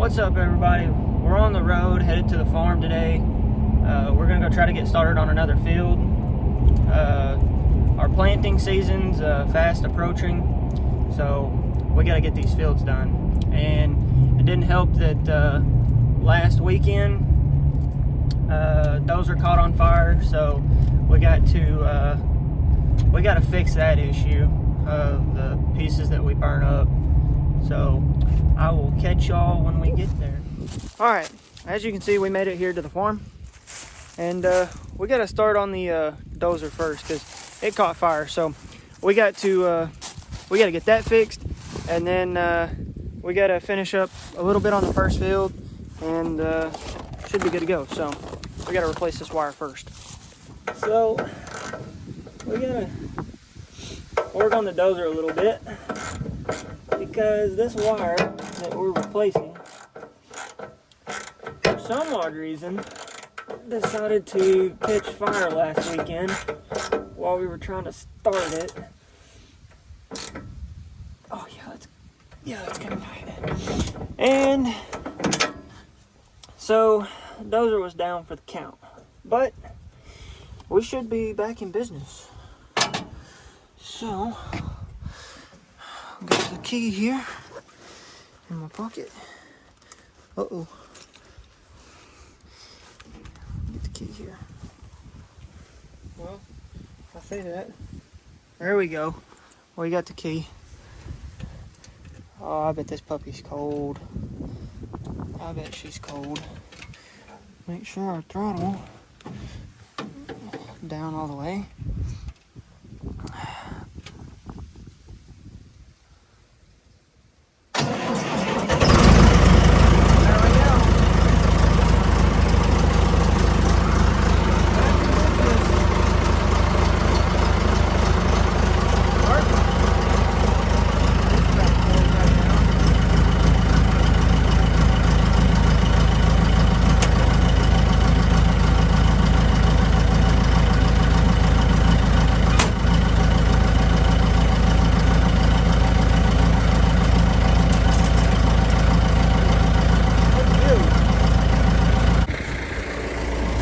What's up, everybody? We're on the road headed to the farm today. We're gonna go try to get started on another field. Our planting season's fast approaching, so we got to get these fields done. And it didn't help that last weekend Dozer caught on fire, so we got to fix that issue of the pieces that we burn up. So I will catch y'all when we get there. All right, as you can see, we made it here to the farm, and we got to start on the Dozer first because it caught fire. So we got to get that fixed, and then we got to finish up a little bit on the first field, and should be good to go. So we got to replace this wire first. So we got to work on the Dozer a little bit, because this wire that we're replacing, for some odd reason, decided to catch fire last weekend while we were trying to start it. Oh yeah, it's gonna die. And so Dozer was down for the count, but we should be back in business. So got the key here in my pocket. Uh-oh. Get the key here. Well, I say that. There we go. We got the key. Oh, I bet this puppy's cold. I bet she's cold. Make sure our throttle down all the way.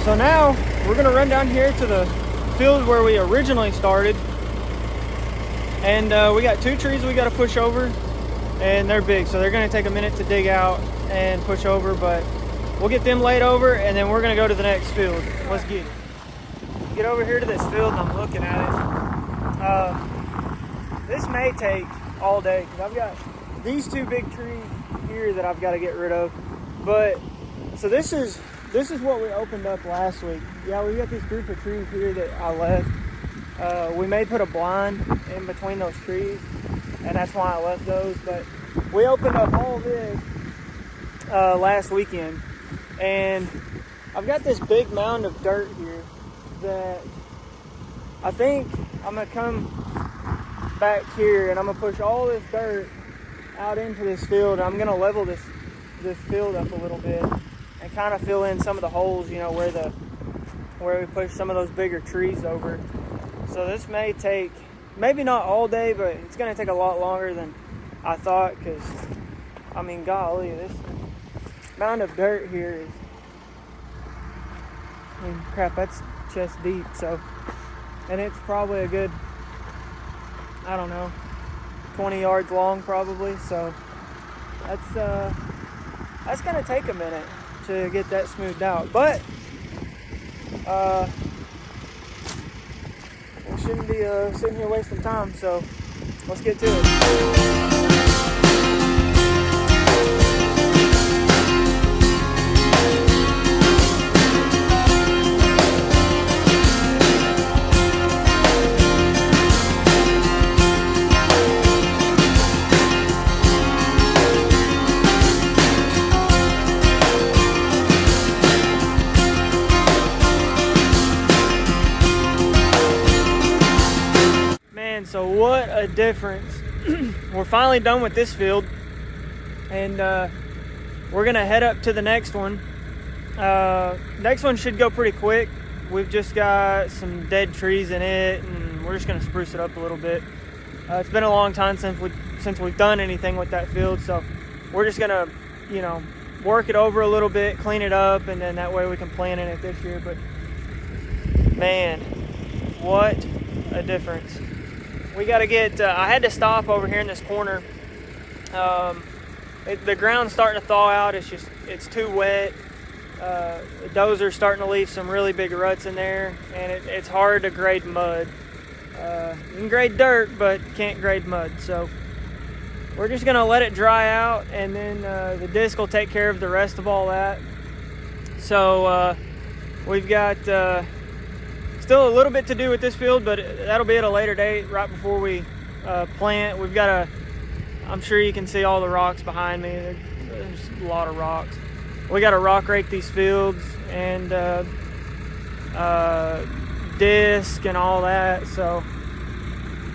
So now we're gonna run down here to the field where we originally started, and we got two trees we got to push over, and they're big, so they're gonna take a minute to dig out and push over, but we'll get them laid over, and then we're gonna go to the next field. Let's get it. Get over here to this field, and I'm looking at it. This may take all day because I've got these two big trees here that I've got to get rid of. But so this is what we opened up last week. Yeah, we got this group of trees here that I left. We may put a blind in between those trees, and that's why I left those. But we opened up all this last weekend, and I've got this big mound of dirt here that I think I'm gonna come back here, and I'm gonna push all this dirt out into this field. I'm gonna level this field up a little bit and kind of fill in some of the holes, you know, where we push some of those bigger trees over. So this may take, maybe not all day, but it's gonna take a lot longer than I thought, because I mean, golly, this mound of dirt here is, I mean, crap, that's chest deep. So, and it's probably a good, I don't know, 20 yards long probably. So that's gonna take a minute to get that smoothed out, but we shouldn't be sitting here wasting time, so let's get to it. So what a difference. We're finally done with this field, and we're gonna head up to the next one. Next one should go pretty quick. We've just got some dead trees in it, and we're just gonna spruce it up a little bit. It's been a long time since we've done anything with that field, so we're just gonna, work it over a little bit, clean it up, and then that way we can plant in it this year. But man, what a difference. We got to get, I had to stop over here in this corner. The ground's starting to thaw out. It's too wet. The dozer's starting to leave some really big ruts in there, and it's hard to grade mud. You can grade dirt, but you can't grade mud. So we're just gonna let it dry out, and then the disc will take care of the rest of all that. So we've got still a little bit to do with this field, but that'll be at a later date, right before we plant. We've got I'm sure you can see all the rocks behind me. There's a lot of rocks. We got to rock rake these fields and disc and all that. So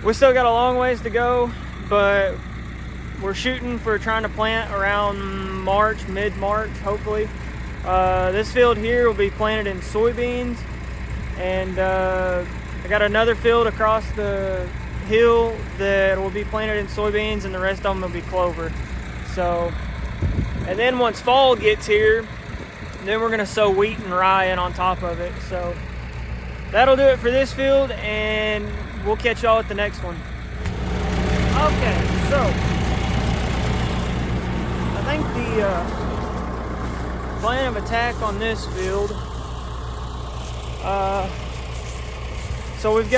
we still got a long ways to go, but we're shooting for trying to plant around March, mid-March, hopefully. This field here will be planted in soybeans, and I got another field across the hill that will be planted in soybeans, and the rest of them will be clover. So, and then once fall gets here, then we're gonna sow wheat and rye in on top of it. So that'll do it for this field, and we'll catch y'all at the next one. Okay, so I think the plan of attack on this field, so we've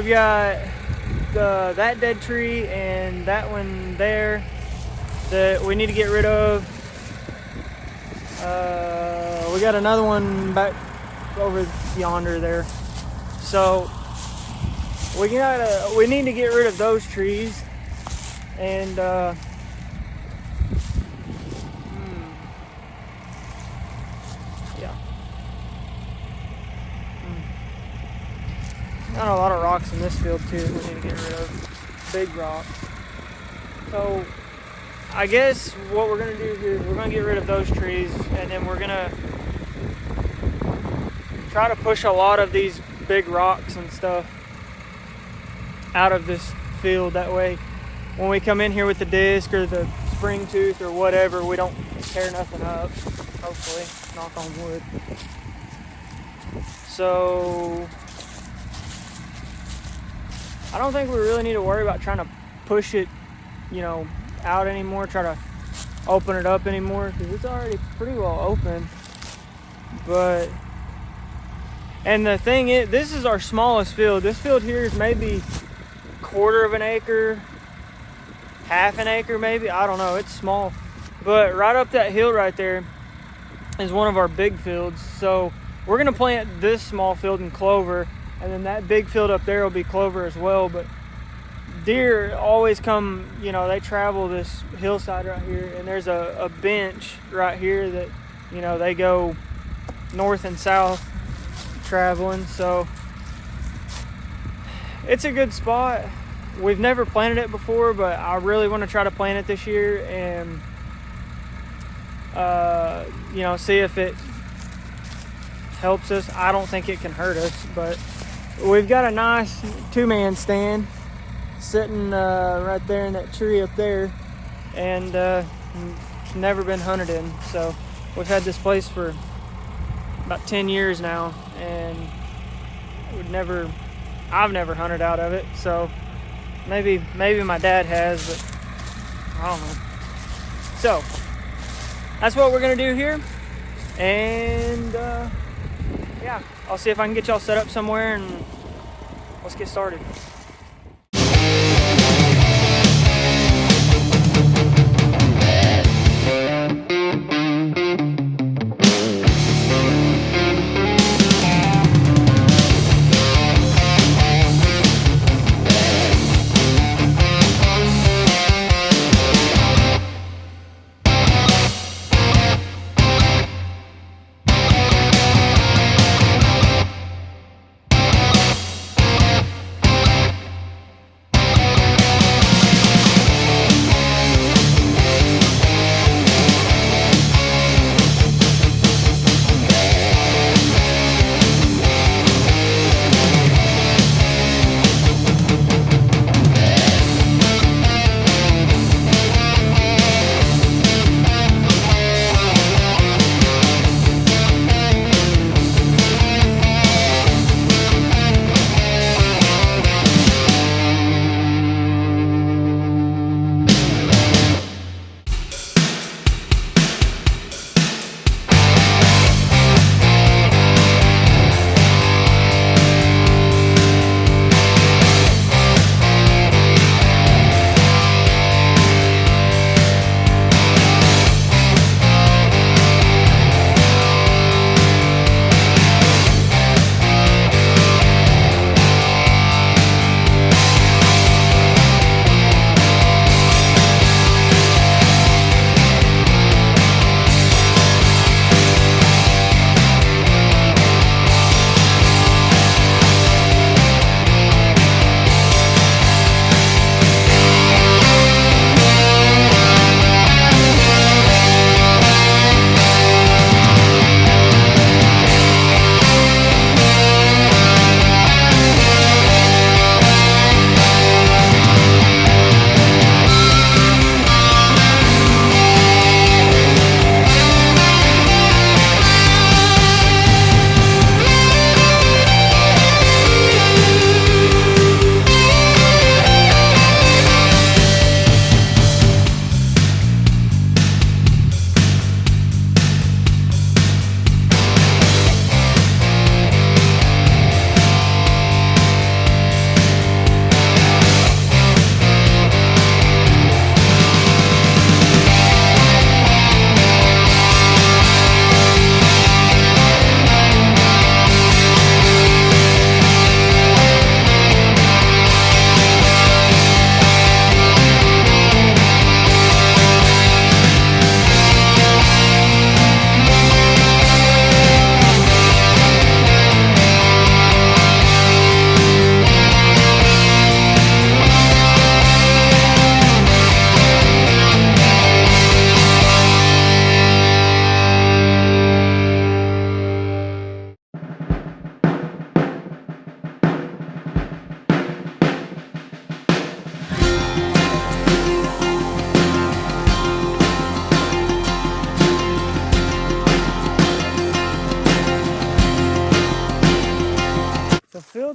got that dead tree and that one there that we need to get rid of. We got another one back over yonder there. So we need to get rid of those trees, and got a lot of rocks in this field too that we need to get rid of. Big rocks. So I guess what we're gonna do here is we're gonna get rid of those trees, and then we're gonna try to push a lot of these big rocks and stuff out of this field. That way when we come in here with the disc or the spring tooth or whatever, we don't tear nothing up, hopefully, knock on wood. So I don't think we really need to worry about trying to push it, out anymore, try to open it up anymore, because it's already pretty well open. But, and the thing is, this is our smallest field. This field here is maybe 1/4 of an acre, 1/2 an acre maybe, I don't know, it's small. But right up that hill right there is one of our big fields. So we're gonna plant this small field in clover, and then that big field up there will be clover as well. But deer always come, they travel this hillside right here, and there's a bench right here that, they go north and south traveling. So it's a good spot. We've never planted it before, but I really want to try to plant it this year and, see if it helps us. I don't think it can hurt us, but we've got a nice 2-man stand sitting right there in that tree up there, and it's never been hunted in. So we've had this place for about 10 years now, and I've never hunted out of it. So maybe my dad has, but I don't know. So that's what we're gonna do here, and yeah, I'll see if I can get y'all set up somewhere, and let's get started.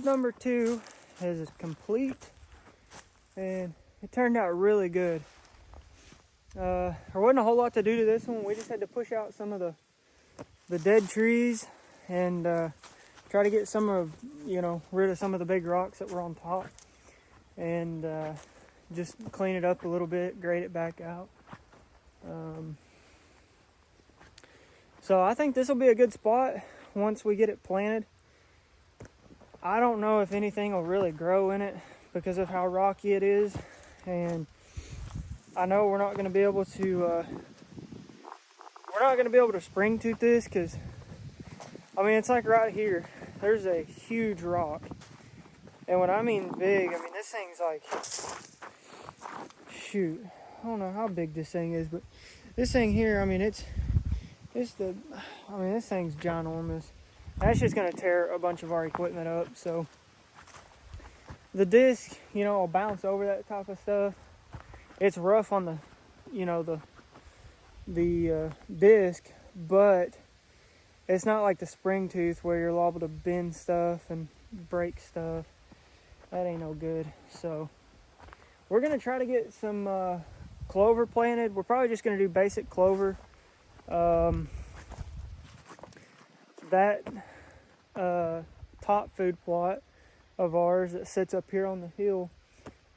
number 2 is complete, and it turned out really good. There wasn't a whole lot to do to this one. We just had to push out some of the dead trees and try to get rid of some of the big rocks that were on top, and just clean it up a little bit, grade it back out. So I think this will be a good spot once we get it planted. I don't know if anything will really grow in it because of how rocky it is, and I know we're not going to be able to spring tooth this, because I mean, it's like right here, there's a huge rock, and when I mean big, I mean this thing's like, shoot, I don't know how big this thing is, but this thing here, I mean this thing's ginormous. That's just going to tear a bunch of our equipment up. So the disc, will bounce over that type of stuff. It's rough on the disc, but it's not like the spring tooth where you're liable to bend stuff and break stuff. That ain't no good. So we're going to try to get some clover planted. We're probably just going to do basic clover. That top food plot of ours that sits up here on the hill,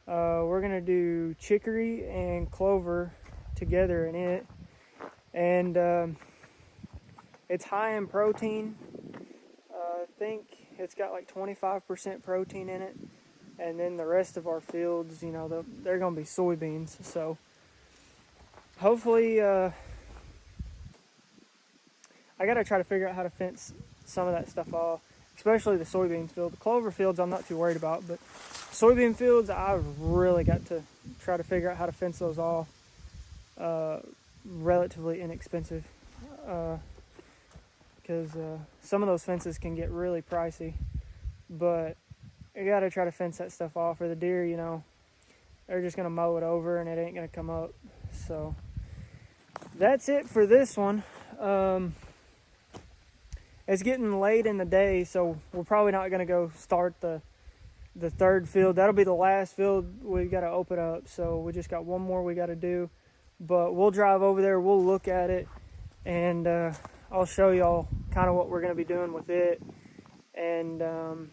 we're going to do chicory and clover together in it. And it's high in protein. I think it's got like 25% protein in it. And then the rest of our fields, they're going to be soybeans. So hopefully, I got to try to figure out how to fence some of that stuff off, especially the soybean field. The clover fields I'm not too worried about, but soybean fields, I've really got to try to figure out how to fence those off. Relatively inexpensive, because some of those fences can get really pricey, but you got to try to fence that stuff off, or the deer, they're just going to mow it over and it ain't going to come up. So that's it for this one. It's getting late in the day, so we're probably not going to go start the third field. That'll be the last field we got to open up, so we just got one more we got to do. But we'll drive over there, we'll look at it, and I'll show y'all kind of what we're going to be doing with it. And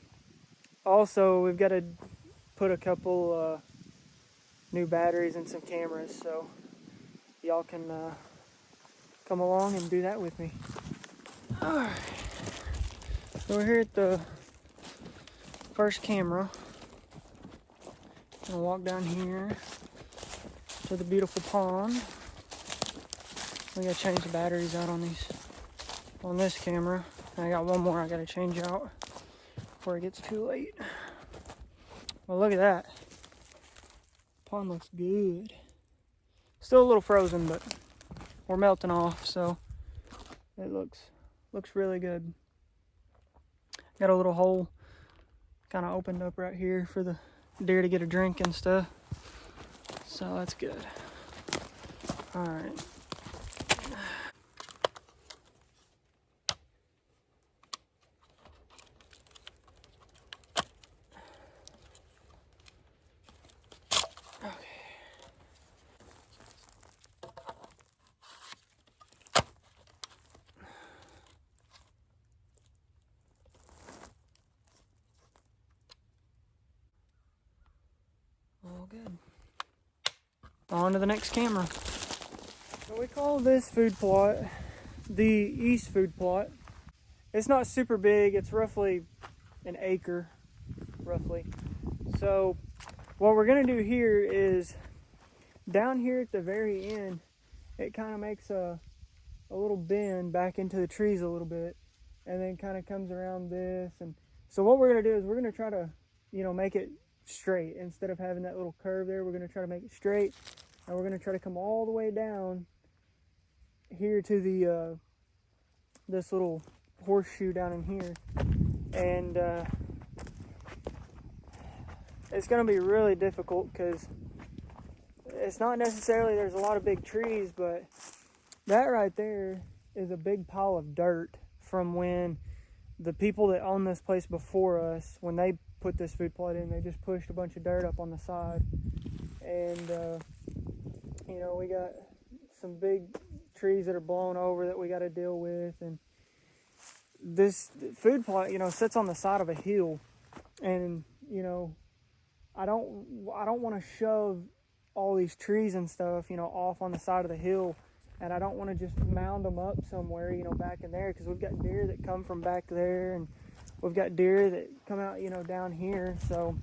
also, we've got to put a couple new batteries and some cameras, so y'all can come along and do that with me. Alright, so we're here at the first camera. Gonna walk down here to the beautiful pond. We gotta change the batteries out on this camera. And I got one more I gotta change out before it gets too late. Well, look at that. Pond looks good. Still a little frozen, but we're melting off, so it looks really good. Got a little hole kind of opened up right here for the deer to get a drink and stuff, so that's good. All right. All good. On to the next camera. So we call this food plot the east food plot. It's not super big. It's roughly an acre, roughly. So what we're gonna do here is down here at the very end, it kind of makes a little bend back into the trees a little bit, and then kind of comes around this. And so what we're gonna do is we're gonna try to, make it straight. Instead of having that little curve there, we're going to try to make it straight, and we're going to try to come all the way down here to the this little horseshoe down in here. And it's going to be really difficult because it's not necessarily there's a lot of big trees, but that right there is a big pile of dirt from when the people that owned this place before us, when they put this food plot in. They just pushed a bunch of dirt up on the side. And, you know, we got some big trees that are blown over that we got to deal with. And this food plot, you know, sits on the side of a hill. And, you know, I don't want to shove all these trees and stuff, you know, off on the side of the hill. And I don't want to just mound them up somewhere, you know, back in there, because we've got deer that come from back there, and we've got deer that come out, you know, down here. So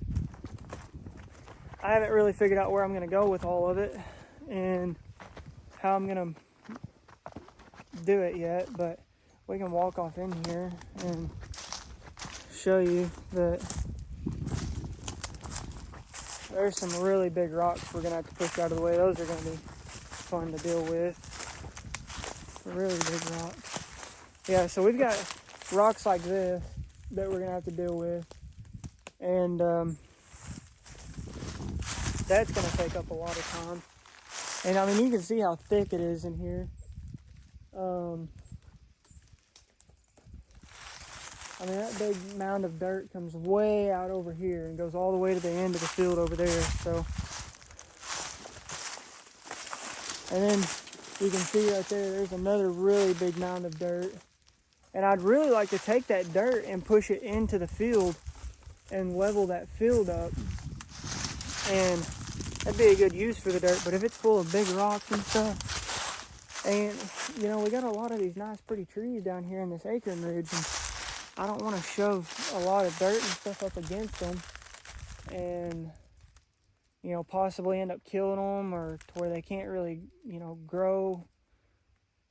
I haven't really figured out where I'm going to go with all of it and how I'm going to do it yet, but we can walk off in here and show you that there's some really big rocks we're going to have to push out of the way. Those are going to be fun to deal with. Really big rocks. Yeah, so we've got rocks like this that we're going to have to deal with. And that's going to take up a lot of time. And I mean, you can see how thick it is in here. I mean, that big mound of dirt comes way out over here and goes all the way to the end of the field over there. So, and then you can see right there, there's another really big mound of dirt. And I'd really like to take that dirt and push it into the field and level that field up. And that'd be a good use for the dirt. But if it's full of big rocks and stuff, and, you know, we got a lot of these nice pretty trees down here in this acorn ridge, and I don't want to shove a lot of dirt and stuff up against them and, you know, possibly end up killing them, or to where they can't really, you know, grow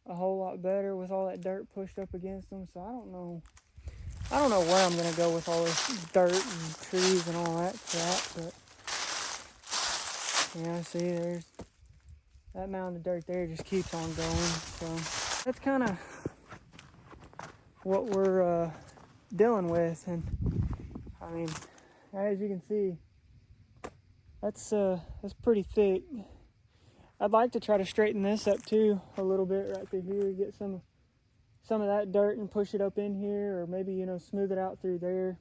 a whole lot better with all that dirt pushed up against them. So I don't know where I'm going to go with all this dirt and trees and all that crap, but yeah, see, there's that mound of dirt there, just keeps on going. So that's kind of what we're dealing with. And I mean, as you can see, that's pretty thick. I'd like to try to straighten this up too a little bit right through here, get some of that dirt and push it up in here, or maybe, you know, smooth it out through there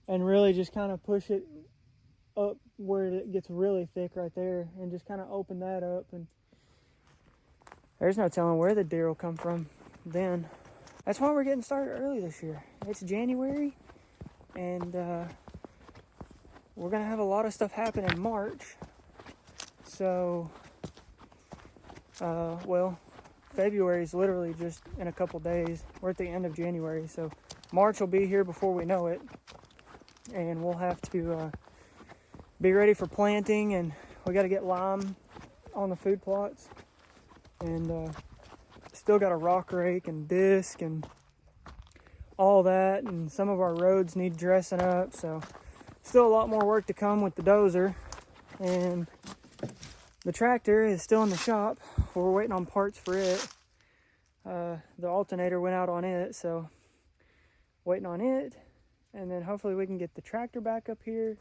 and really just kind of push it up where it gets really thick right there, and just kind of open that up. And there's no telling where the deer will come from then. That's why we're getting started early this year. It's January, and we're gonna have a lot of stuff happen in March. So, well, February is literally just in a couple days. We're at the end of January, so March will be here before we know it, and we'll have to be ready for planting. And we got to get lime on the food plots, and still got a rock rake and disc and all that, and some of our roads need dressing up, so still a lot more work to come with the dozer. And the tractor is still in the shop. We're waiting on parts for it. The alternator went out on it, so waiting on it. And then hopefully we can get the tractor back up here,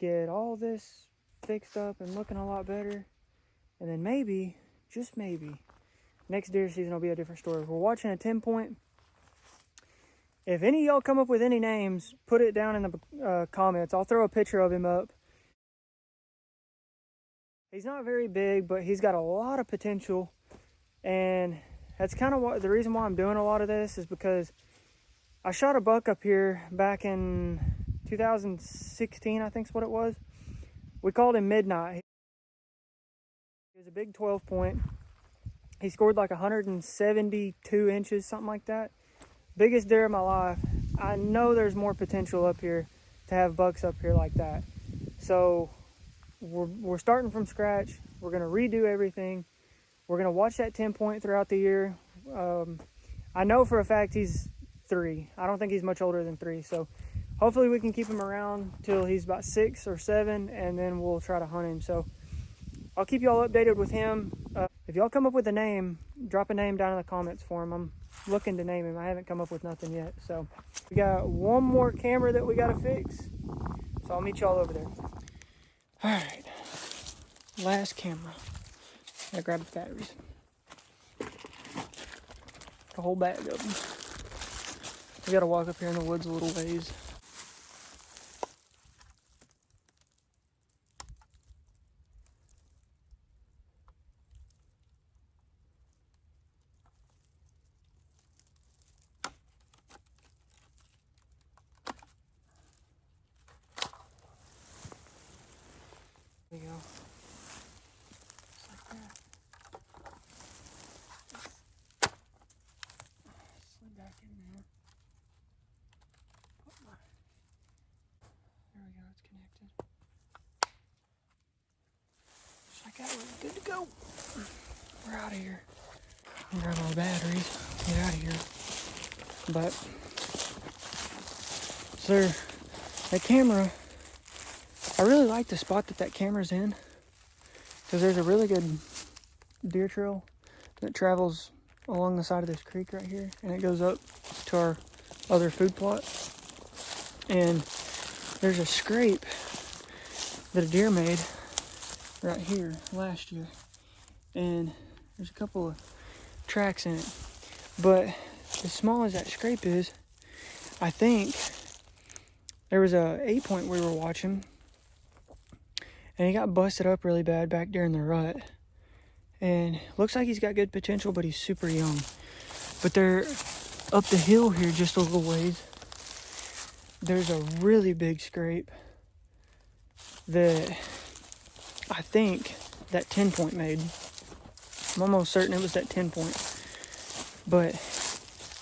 get all this fixed up and looking a lot better. And then maybe, just maybe, next deer season will be a different story. We're watching a 10-point. If any of y'all come up with any names, put it down in the comments. I'll throw a picture of him up. He's not very big, but he's got a lot of potential. And that's kind of the reason why I'm doing a lot of this, is because I shot a buck up here back in 2016, I think is what it was. We called him Midnight. He was a big 12-point. He scored like 172 inches, something like that. Biggest deer of my life. I know there's more potential up here to have bucks up here like that. So we're starting from scratch. We're going to redo everything. We're going to watch that 10-point throughout the year. I know for a fact he's 3. I don't think he's much older than 3. So hopefully we can keep him around till he's about 6 or 7, and then we'll try to hunt him. So I'll keep y'all updated with him. If y'all come up with a name, drop a name down in the comments for him. I'm looking to name him. I haven't come up with nothing yet. So we got one more camera that we got to fix. So I'll meet y'all over there. All right, last camera. Gotta grab the batteries. A whole bag of them. We gotta walk up here in the woods a little ways. Yeah, we're good to go. We're out of here. Grab our batteries. Get out of here. But so that camera, I really like the spot that camera's in, because there's a really good deer trail that travels along the side of this creek right here, and it goes up to our other food plot. And there's a scrape that a deer made right here last year, and there's a couple of tracks in it. But as small as that scrape is, I think there was a 8-point we were watching, and he got busted up really bad back during the rut. And looks like he's got good potential, but he's super young. But they're up the hill here just a little ways. There's a really big scrape that I think that 10-point made. I'm almost certain it was that 10-point. But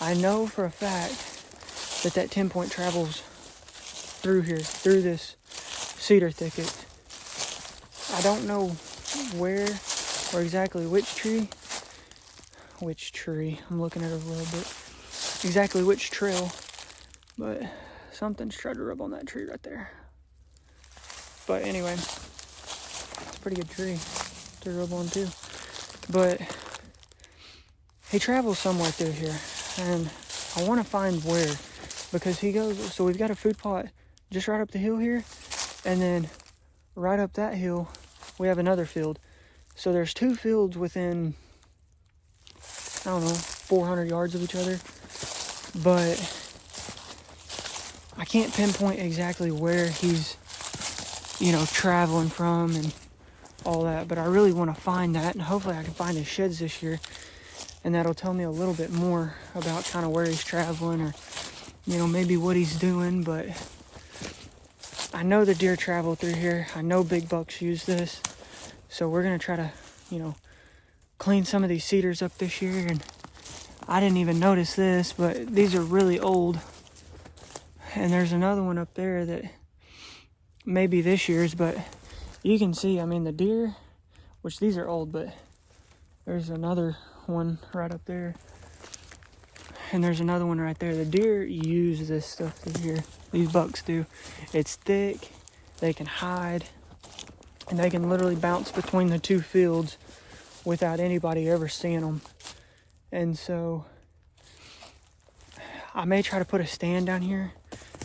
I know for a fact that 10-point travels through here, through this cedar thicket. I don't know where or exactly which tree, I'm looking at it a little bit, exactly which trail, but something's tried to rub on that tree right there. But anyway, it's a pretty good tree to rub on too. But he travels somewhere through here, and I want to find where, because he goes, so we've got a food plot just right up the hill here, and then right up that hill we have another field. So there's 2 fields within, I don't know, 400 yards of each other. But I can't pinpoint exactly where he's, traveling from and all that. But I really want to find that, and hopefully I can find his sheds this year. And that'll tell me a little bit more about kind of where he's traveling, or, maybe what he's doing. But I know the deer travel through here. I know big bucks use this. So we're going to try to, clean some of these cedars up this year. And I didn't even notice this, but these are really old. And there's another one up there that may be this year's, but you can see, the deer, which these are old, but there's another one right up there. And there's another one right there. The deer use this stuff through here. These bucks do. It's thick. They can hide. And they can literally bounce between the 2 fields without anybody ever seeing them. And so I may try to put a stand down here.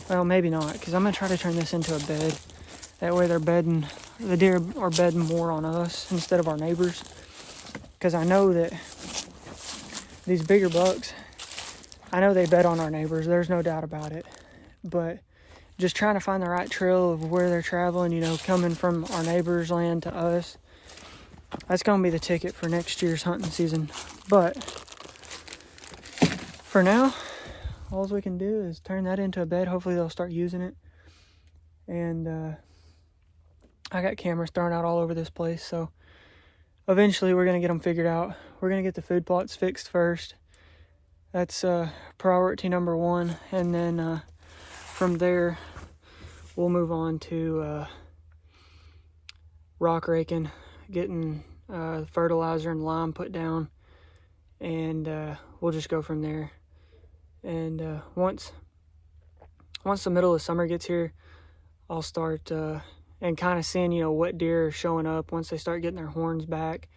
Well, maybe not, because I'm going to try to turn this into a bed. That way the deer are bedding more on us instead of our neighbors. Because I know that these bigger bucks, I know they bed on our neighbors. There's no doubt about it. But just trying to find the right trail of where they're traveling, coming from our neighbors' land to us. That's going to be the ticket for next year's hunting season. But for now, all we can do is turn that into a bed. Hopefully they'll start using it. And I got cameras thrown out all over this place, so eventually we're going to get them figured out. We're going to get the food plots fixed first. That's priority number 1. And then from there, we'll move on to rock raking, getting fertilizer and lime put down, and we'll just go from there. And once the middle of summer gets here, I'll start and kind of seeing, what deer are showing up once they start getting their horns back,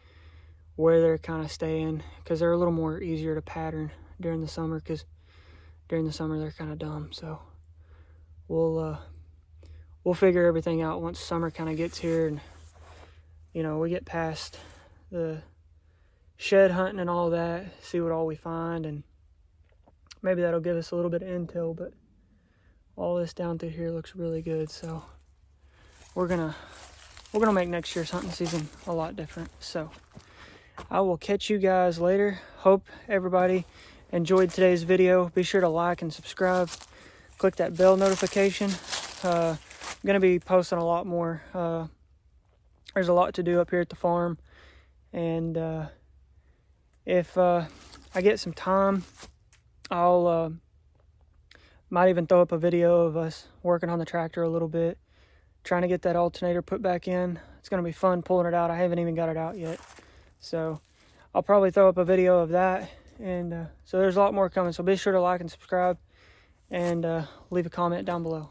where they're kind of staying, because they're a little more easier to pattern during the summer, because during the summer they're kind of dumb. So we'll figure everything out once summer kind of gets here, and we get past the shed hunting and all that, see what all we find, and maybe that'll give us a little bit of intel. But all this down through here looks really good, so we're gonna make next year's hunting season a lot different. So I will catch you guys later. Hope everybody enjoyed today's video. Be sure to like and subscribe. Click that bell notification. I'm gonna be posting a lot more. There's a lot to do up here at the farm, and if I get some time, I'll might even throw up a video of us working on the tractor a little bit, trying to get that alternator put back in. It's going to be fun pulling it out. I haven't even got it out yet. So I'll probably throw up a video of that. And so there's a lot more coming. So be sure to like and subscribe and leave a comment down below.